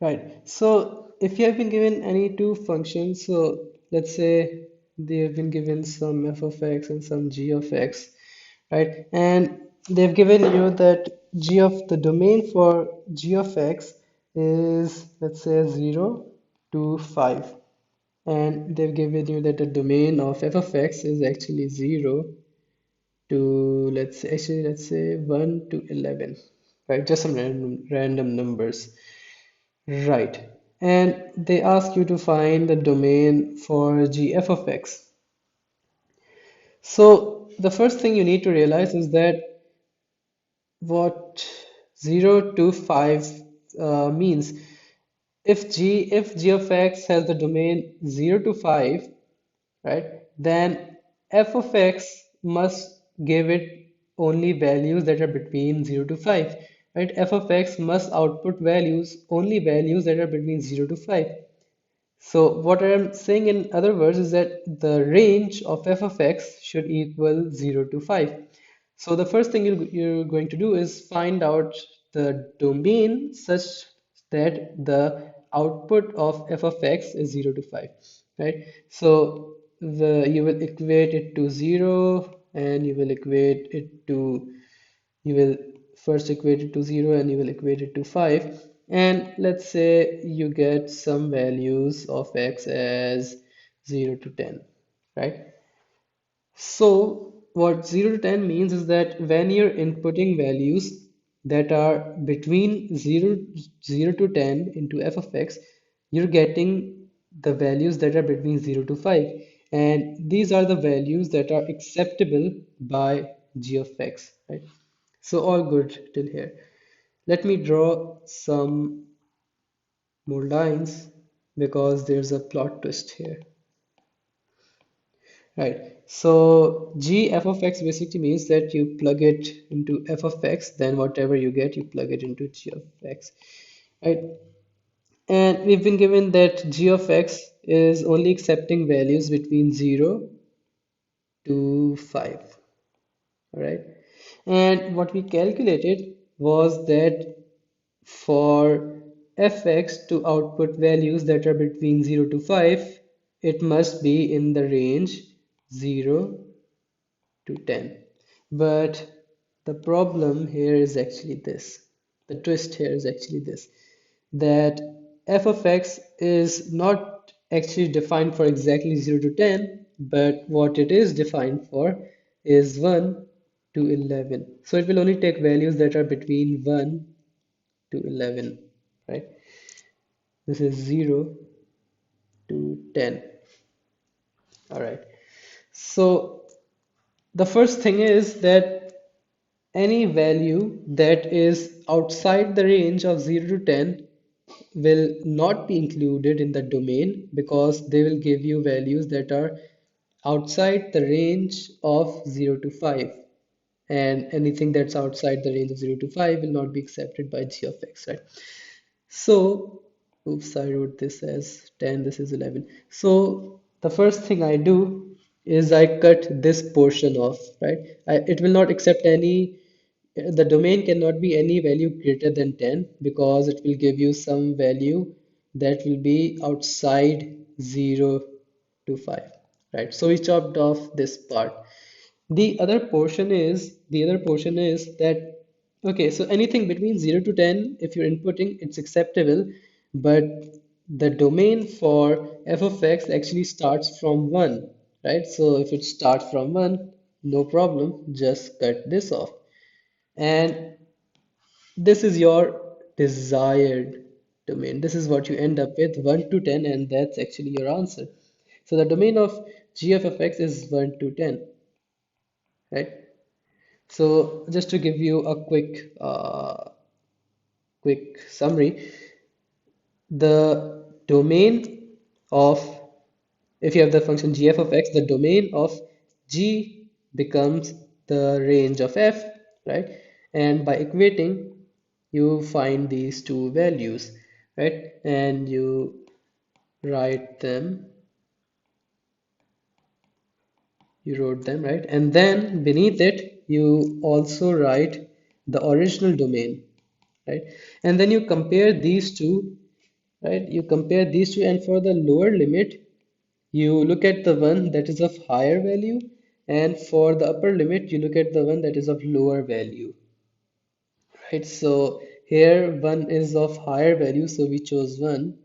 Right. So if you have been given any two functions, so let's say they have been given some f of x and some g of x, right? And they've given you that g of the domain for g of x is, let's say, 0 to 5. And they've given you that the domain of f of x is actually 0 to, let's say 1 to 11, right? Just some random numbers. Right. And they ask you to find the domain for gf of x. So the first thing you need to realize is that what 0 to 5 means. If g of x has the domain 0 to 5, right, then f of x must give it only values that are between 0 to 5, right? F of x must output values, only values that are between 0 to 5. So what I'm saying in other words is that the range of f of x should equal 0 to 5. So the first thing you're going to do is find out the domain such that the output of f of x is 0 to 5, right? So you will equate it to 0 and you will equate it to you will first equate it to 0 and you will equate it to 5, and let's say you get some values of x as 0 to 10, right? So what 0 to 10 means is that when you're inputting values that are between 0 to 10 into f of x, you're getting the values that are between 0 to 5. And these are the values that are acceptable by g of x, right? So all good till here. Let me draw some more lines because there's a plot twist here. Right. So g f of x basically means that you plug it into f of x, then whatever you get, you plug it into g of x. Right. And we've been given that g of x is only accepting values between 0 to 5. All right. And what we calculated was that for fx to output values that are between 0 to 5, it must be in the range 0 to 10. But the problem here is actually this. The twist here is actually this, that f of x is not actually defined for exactly 0 to 10, but what it is defined for is 1 to 11. So it will only take values that are between 1 to 11, right? This is 0 to 10. All right. So the first thing is that any value that is outside the range of 0 to 10 will not be included in the domain because they will give you values that are outside the range of 0 to 5, and anything that's outside the range of 0 to 5 will not be accepted by g of x, right? So, oops, I wrote this as 10, this is 11. So, the first thing I do is I cut this portion off, right? It will not accept any, the domain cannot be any value greater than 10 because it will give you some value that will be outside 0 to 5, right? So, we chopped off this part. The other portion is that, okay, so anything between 0 to 10, if you're inputting, it's acceptable, but the domain for f of x actually starts from 1, right? So if it starts from 1, no problem, just cut this off. And this is your desired domain. This is what you end up with, 1 to 10, and that's actually your answer. So the domain of gf of x is 1 to 10, right? So just to give you a quick summary, the domain of, if you have the function gf of x, the domain of g becomes the range of f, right? And by equating, you find these two values, right? And you write them, you wrote them, right? And then beneath it, you also write the original domain, right? And then you compare these two right? You compare these two, and for the lower limit, you look at the one that is of higher value, and for the upper limit, you look at the one that is of lower value, right? So here one is of higher value, so we chose 1,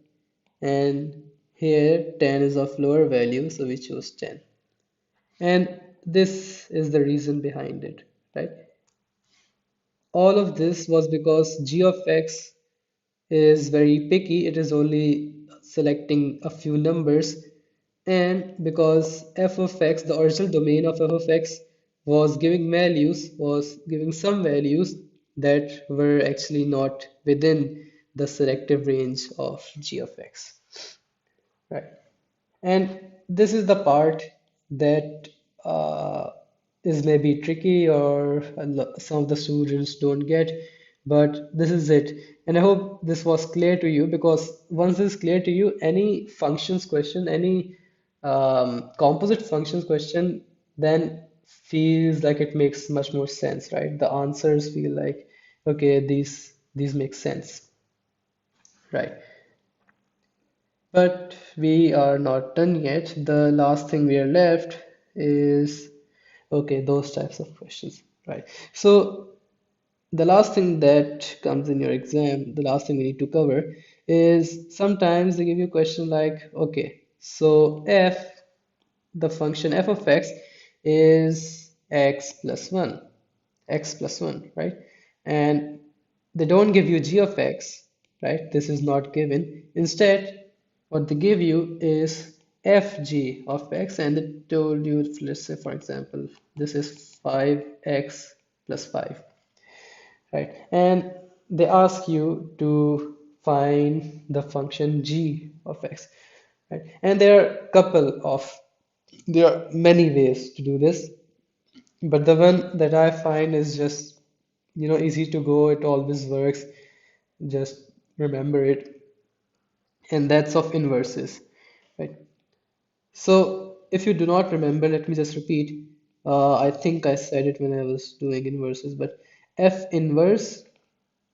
and here 10 is of lower value, so we chose 10. And this is the reason behind it, right? All of this was because g of x is very picky. It is only selecting a few numbers, and because f of x, the original domain of f of x, was giving some values that were actually not within the selective range of g of x, right? And this is the part that is maybe tricky, or some of the students don't get, but this is it. And I hope this was clear to you, because once it's clear to you, any functions question, any composite functions question, then feels like it makes much more sense, right? The answers feel like, okay, these make sense, right? But we are not done yet. The last thing we are left is, okay, those types of questions, right? So the last thing that comes in your exam, the last thing we need to cover is, sometimes they give you a question like, okay, so the function f of x is x plus 1, right? And they don't give you g of x, right? This is not given. Instead, what they give you is fg of x, and they told you, let's say, for example, this is 5x plus 5, right? And they ask you to find the function g of x, right? And there are many ways to do this, but the one that I find is just, easy to go. It always works. Just remember it, and that's of inverses, right? So if you do not remember, let me just repeat. I think I said it when I was doing inverses, but f inverse,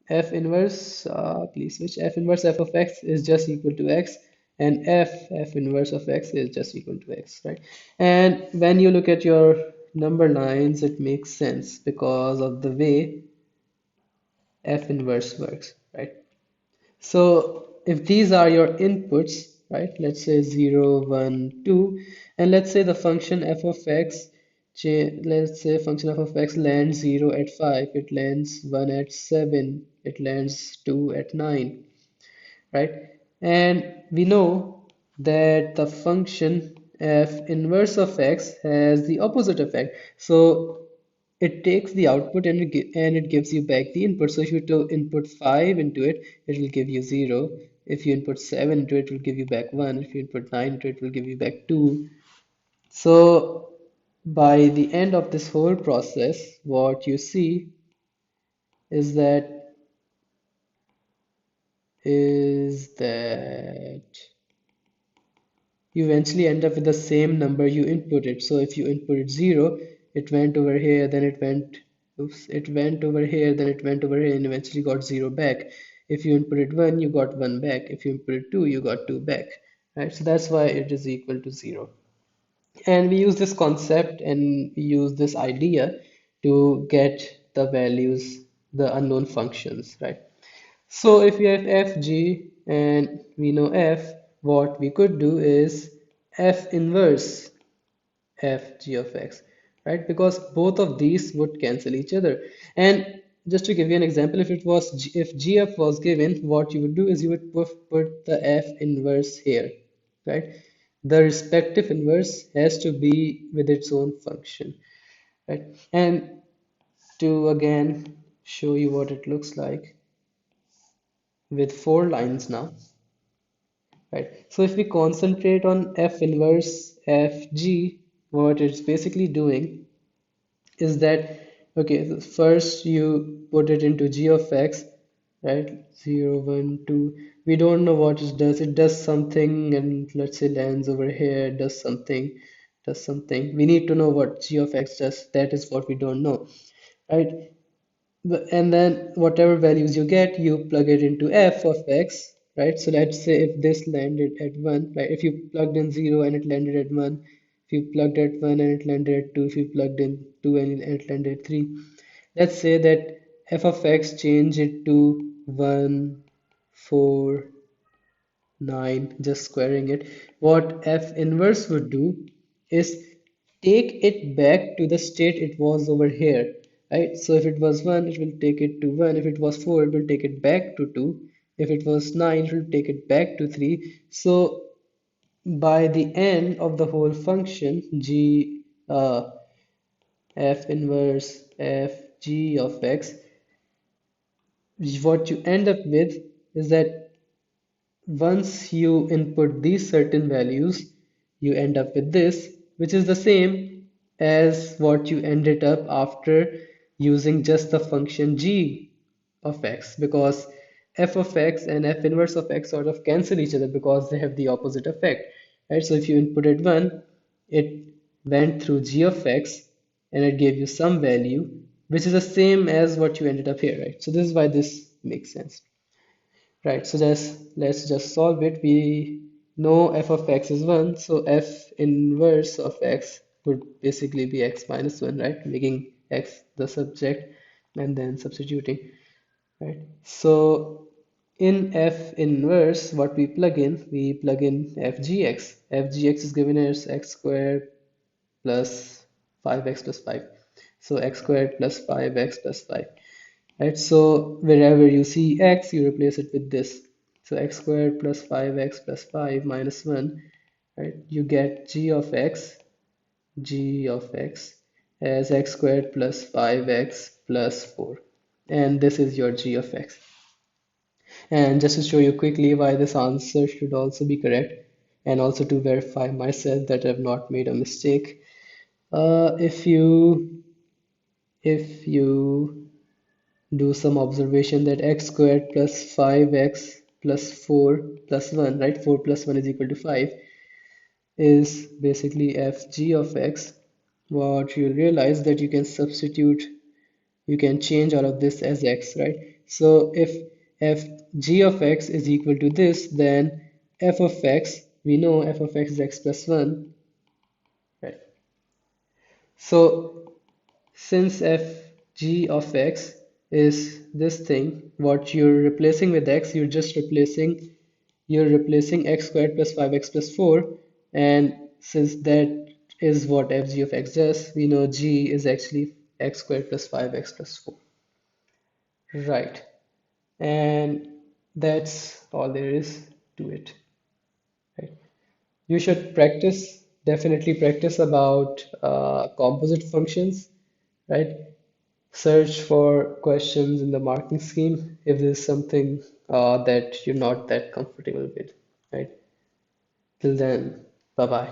please switch. F inverse f of x is just equal to x, and f inverse of x is just equal to x, right? And when you look at your number lines, it makes sense because of the way f inverse works, right? So if these are your inputs, right, let's say 0, 1, 2, and let's say the function f of x, let's say function f of x lands 0 at 5, it lands 1 at 7, it lands 2 at 9, right? And we know that the function f inverse of x has the opposite effect. So it takes the output, and it gives you back the input. So if you to input 5 into it, it will give you 0. If you input 7 into it, it will give you back 1. If you input 9 into it, it will give you back 2. So by the end of this whole process, what you see is that you eventually end up with the same number you inputted. So if you inputted 0, it went over here, then it went, oops, it went over here, then it went over here, and eventually got 0 back. If you inputted 1, you got 1 back. If you inputted 2, you got 2 back, right? So that's why it is equal to 0. And we use this concept, and we use this idea to get the values, the unknown functions, right? So if we have fg and we know f, what we could do is f inverse fg of x, right? Because both of these would cancel each other. And just to give you an example, if gf was given, what you would do is you would put the f inverse here, right? The respective inverse has to be with its own function, right? And to again show you what it looks like with 4 lines now. Right. So if we concentrate on F inverse Fg, what it's basically doing is that, okay, so first you put it into g of x, right? 0, 1, 2. We don't know what it does. It does something, and let's say lands over here, does something. We need to know what g of x does. That is what we don't know, right? And then whatever values you get, you plug it into f of x, right? So let's say if this landed at 1, right? If you plugged in 0 and it landed at 1, if you plugged at 1 and it landed at 2, if you plugged in 2 and it landed at 3, let's say that f of x change it to 1, 4, 9, just squaring it. What f inverse would do is take it back to the state it was over here, right? So if it was 1, it will take it to 1. If it was 4, it will take it back to 2. If it was 9, it will take it back to 3. So by the end of the whole function, f inverse f g of x, what you end up with is that once you input these certain values, you end up with this, which is the same as what you ended up after using just the function g of x, because f of x and f inverse of x sort of cancel each other because they have the opposite effect, right? So if you inputted 1, it went through g of x and it gave you some value, which is the same as what you ended up here, right? So this is why this makes sense. Right, so let's just solve it. We know f of x is 1, so f inverse of x would basically be x minus 1, right? Making x the subject and then substituting, right? So in f inverse, what we plug in fgx. Fgx is given as x squared plus 5x plus 5. So x squared plus 5x plus 5, right? So wherever you see x, you replace it with this. So x squared plus 5x plus 5 minus 1, right? You get g of x as x squared plus 5x plus 4. And this is your g of x. And just to show you quickly why this answer should also be correct, and also to verify myself that I've not made a mistake, if you do some observation that x squared plus 5x plus 4 plus 1, right? 4 plus 1 is equal to 5 is basically fg of x. What you'll realize that you can substitute, you can change all of this as x, right? So if fg of x is equal to this, then f of x, we know f of x is x plus 1, right? So since fg of x is this thing, what you're replacing with x, you're replacing x squared plus 5x plus 4, and since that is what fg of x does, we know g is actually x squared plus 5x plus 4. Right. And that's all there is to it. Right. You should practice, definitely practice about composite functions, right? Search for questions in the marking scheme if there's something that you're not that comfortable with, right? Till then, bye bye.